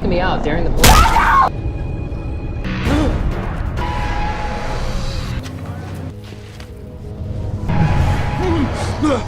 me out during the play.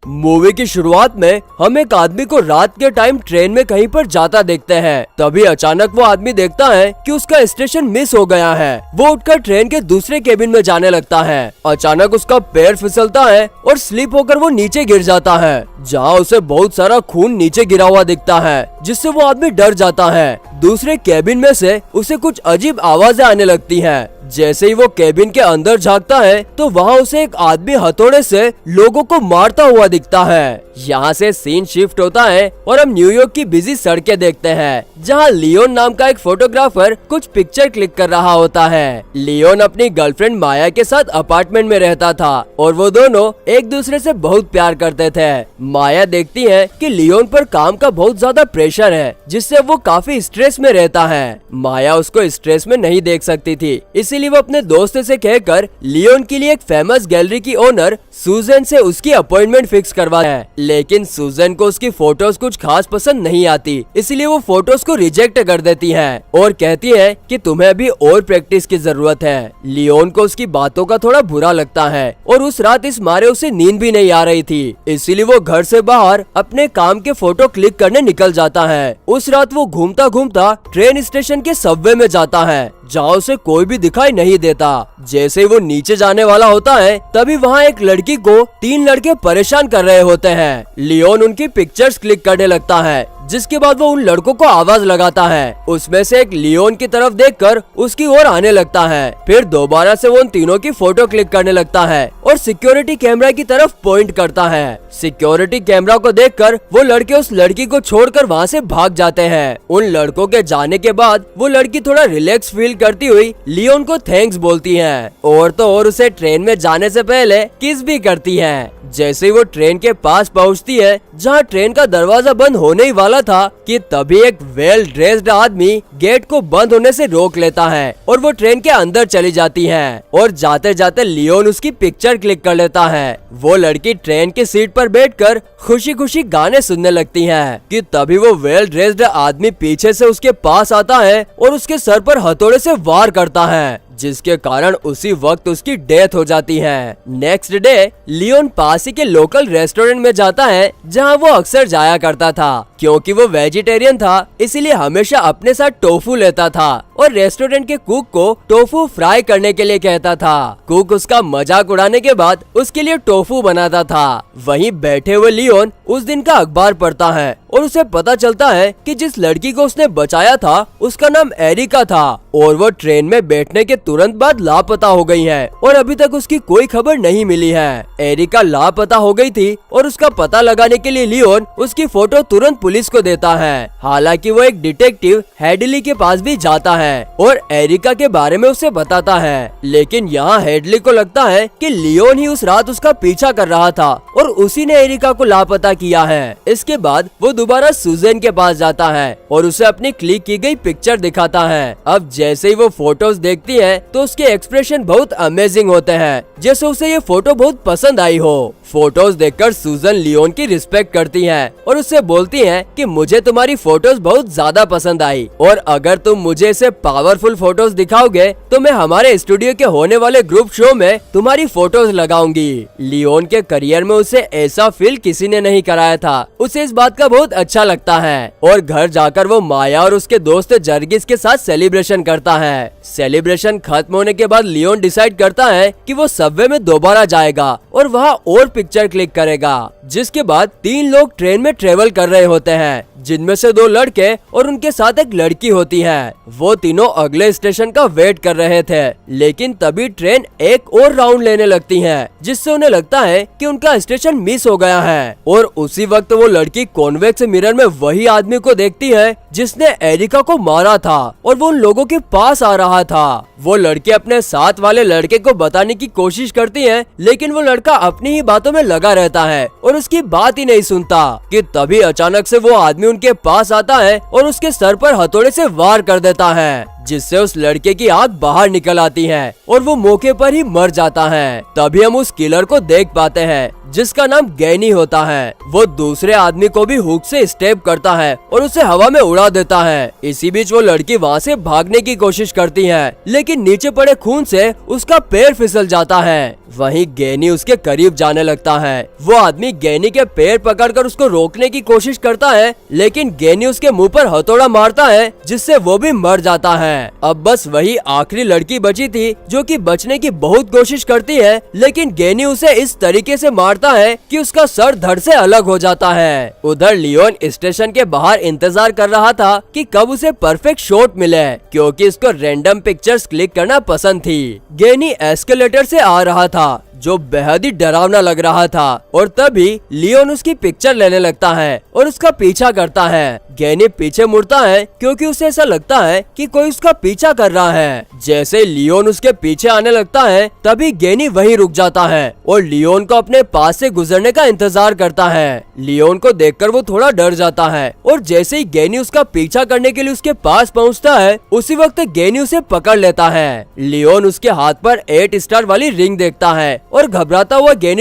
Movie की शुरुआत में हम एक आदमी को रात के टाइम ट्रेन में कहीं पर जाता देखते हैं। तभी अचानक वो आदमी देखता है कि उसका स्टेशन मिस हो गया है। वो उठकर ट्रेन के दूसरे केबिन में जाने लगता है। अचानक उसका पैर फिसलता है और स्लिप होकर वो नीचे गिर जाता है, जहाँ उसे बहुत सारा खून नीचे गिरा हुआ दिखता है, जिससे वो आदमी डर जाता है। दूसरे केबिन में से उसे कुछ अजीब आवाजें आने लगती हैं। जैसे ही वो केबिन के अंदर झांकता है तो वहाँ उसे एक आदमी हथौड़े से लोगों को मारता हुआ दिखता है। यहाँ से सीन शिफ्ट होता है और हम न्यूयॉर्क की बिजी सड़कें देखते हैं, जहाँ लियोन नाम का एक फोटोग्राफर कुछ पिक्चर क्लिक कर रहा होता है। लियोन अपनी गर्लफ्रेंड माया के साथ अपार्टमेंट में रहता था और वो दोनों एक दूसरे से बहुत प्यार करते थे। माया देखती है कि लियोन पर काम का बहुत ज्यादा प्रेशर है, जिससे वो काफी स्ट्रेस में रहता है। माया उसको स्ट्रेस में नहीं देख सकती थी, इसीलिए वो अपने दोस्त से कहकर लियोन के लिए एक फेमस गैलरी की ओनर सुजन से उसकी अपॉइंटमेंट फिक्स करवा है। लेकिन सुजन को उसकी फोटोज कुछ खास पसंद नहीं आती, इसलिए वो फोटोज को रिजेक्ट कर देती है और कहती है कि तुम्हें अभी और प्रैक्टिस की जरूरत है। लियोन को उसकी बातों का थोड़ा बुरा लगता है और उस रात इस मारे उसे नींद भी नहीं आ रही थी, इसीलिए वो घर से बाहर अपने काम के फोटो क्लिक करने निकल जाता है। उस रात वो घूमता घूमता ट्रेन स्टेशन के सबवे में जाता है, जहाँ उसे कोई भी दिखाई नहीं देता। जैसे ही वो नीचे जाने वाला होता है तभी वहाँ एक लड़की को 3 लड़के परेशान कर रहे होते हैं। लियोन उनकी पिक्चर्स क्लिक करने लगता है, जिसके बाद वो उन लड़कों को आवाज लगाता है। उसमें से एक लियोन की तरफ देखकर उसकी ओर आने लगता है। फिर दोबारा से वो उन तीनों की फोटो क्लिक करने लगता है और सिक्योरिटी कैमरा की तरफ पॉइंट करता है। सिक्योरिटी कैमरा को देखकर वो लड़के उस लड़की को छोड़कर वहाँ से भाग जाते हैं। उन लड़कों के जाने के बाद वो लड़की थोड़ा रिलैक्स फील करती हुई लियोन को थैंक्स बोलती है और तो और उसे ट्रेन में जाने से पहले किस भी करती है। जैसे ही वो ट्रेन के पास पहुंचती है, जहां ट्रेन का दरवाजा बंद होने ही वाला था, कि तभी एक वेल ड्रेस्ड आदमी गेट को बंद होने से रोक लेता है और वो ट्रेन के अंदर चली जाती है और जाते जाते लियोन उसकी पिक्चर क्लिक कर लेता है। वो लड़की ट्रेन की सीट पर बैठकर खुशी खुशी गाने सुनने लगती है कि तभी वो वेल ड्रेस्ड आदमी पीछे से उसके पास आता है और उसके सर पर हथौड़े से वार करता है, जिसके कारण उसी वक्त उसकी डेथ हो जाती है। नेक्स्ट डे लियोन पास ही के लोकल रेस्टोरेंट में जाता है, जहां वो अक्सर जाया करता था। क्योंकि वो वेजिटेरियन था, इसीलिए हमेशा अपने साथ टोफू लेता था और रेस्टोरेंट के कुक को टोफू फ्राई करने के लिए कहता था। कुक उसका मजाक उड़ाने के बाद उसके लिए टोफू बनाता था। वहीं बैठे हुए लियोन उस दिन का अखबार पढ़ता है और उसे पता चलता है कि जिस लड़की को उसने बचाया था उसका नाम एरिका था और वो ट्रेन में बैठने के तुरंत बाद लापता हो गई है और अभी तक उसकी कोई खबर नहीं मिली है। एरिका लापता हो गई थी और उसका पता लगाने के लिए लियोन उसकी फोटो तुरंत पुलिस को देता है। हालांकि वो एक डिटेक्टिव हेडली के पास भी जाता है और एरिका के बारे में उसे बताता है, लेकिन यहाँ हेडली को लगता है कि लियोन ही उस रात उसका पीछा कर रहा था और उसी ने एरिका को लापता किया है। इसके बाद वो दोबारा सुजैन के पास जाता है और उसे अपनी क्लिक की गई पिक्चर दिखाता है। अब जैसे ही वो फोटोज देखती है तो उसके एक्सप्रेशन बहुत अमेजिंग होते हैं, जैसे उसे ये फोटो बहुत पसंद आई हो। फोटोज देखकर सुजन लियोन की रिस्पेक्ट करती है और उससे बोलती है कि मुझे तुम्हारी फोटोज बहुत ज्यादा पसंद आई और अगर तुम मुझे ऐसे पावरफुल फोटोज दिखाओगे तो मैं हमारे स्टूडियो के होने वाले ग्रुप शो में तुम्हारी फोटोज लगाऊंगी। लियोन के करियर में उसे ऐसा फील किसी ने नहीं कराया था। उसे इस बात का बहुत अच्छा लगता है और घर जाकर वो माया और उसके दोस्त जर्गिस के साथ सेलिब्रेशन करता है। सेलिब्रेशन खत्म होने के बाद लियोन डिसाइड करता है कि वो सबवे में दोबारा जाएगा और वहाँ और पिक्चर क्लिक करेगा। जिसके बाद 3 लोग ट्रेन में ट्रेवल कर रहे होते हैं, जिनमें से 2 लड़के और उनके साथ एक लड़की होती है। वो तीनों अगले स्टेशन का वेट कर रहे थे, लेकिन तभी ट्रेन एक और राउंड लेने लगती है, जिससे उन्हें लगता है कि उनका स्टेशन मिस हो गया है। और उसी वक्त वो लड़की कॉन्वेक्स मिरर में वही आदमी को देखती है जिसने एरिका को मारा था और वो उन लोगों के पास आ रहा था। वो लड़की अपने साथ वाले लड़के को बताने की कोशिश करती है, लेकिन वो लड़का अपनी ही बातों में लगा रहता है और उसकी बात ही नहीं सुनता कि तभी अचानक से वो आदमी उनके पास आता है और उसके सर पर हथौड़े से वार कर देता है, जिससे उस लड़के की आंख बाहर निकल आती है और वो मौके पर ही मर जाता है। तभी हम उस किलर को देख पाते हैं जिसका नाम गैनी होता है। वो दूसरे आदमी को भी हुक से स्टेप करता है और उसे हवा में उड़ा देता है। इसी बीच वो लड़की वहाँ से भागने की कोशिश करती है, लेकिन नीचे पड़े खून से उसका पैर फिसल जाता है। वहीं गैनी उसके करीब जाने लगता है। वो आदमी गैनी के पैर पकड़कर उसको रोकने की कोशिश करता है, लेकिन गैनी उसके मुंह पर हथौड़ा मारता है जिससे वो भी मर जाता है। अब बस वही आखिरी लड़की बची थी जो कि बचने की बहुत कोशिश करती है, लेकिन गैनी उसे इस तरीके से मारता है कि उसका सर धड़ से अलग हो जाता है। उधर लियोन स्टेशन के बाहर इंतजार कर रहा था कि कब उसे परफेक्ट शॉट मिले, क्योंकि उसको रैंडम पिक्चर्स क्लिक करना पसंद थी। गैनी एस्केलेटर से आ रहा था जो बेहद ही डरावना लग रहा था, और तभी लियोन उसकी पिक्चर लेने लगता है और उसका पीछा करता है। गैनी पीछे मुड़ता है क्योंकि उसे ऐसा लगता है कि कोई उसका पीछा कर रहा है। जैसे लियोन उसके पीछे आने लगता है तभी गैनी वहीं रुक जाता है और लियोन को अपने पास से गुजरने का इंतजार करता है। लियोन को देखकर वो थोड़ा डर जाता है और जैसे ही गैनी उसका पीछा करने के लिए उसके पास पहुंचता है उसी वक्त गैनी उसे पकड़ लेता है। लियोन उसके हाथ पर 8 स्टार वाली रिंग देखता है और घबराता हुआ गैनी